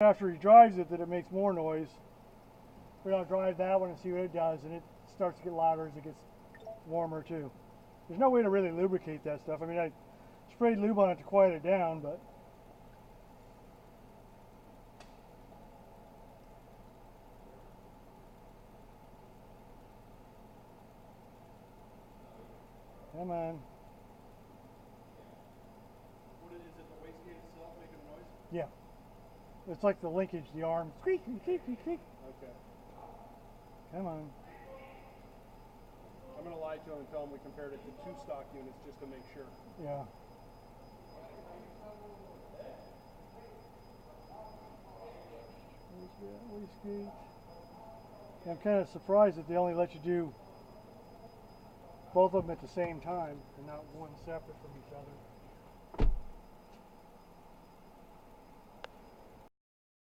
After he drives it that it makes more noise. We're going to drive that one and see what it does, and it starts to get louder as it gets warmer too. There's no way to really lubricate that stuff. I mean, I sprayed lube on it to quiet it down, but come on. What is it, the wastegate itself making a noise? Yeah. It's like the linkage, the arm. Squeak, squeak, squeak, squeak. Okay. Come on. I'm going to lie to him and tell him we compared it to 2 stock units just to make sure. Yeah. I'm kind of surprised that they only let you do both of them at the same time and not one separate from each other.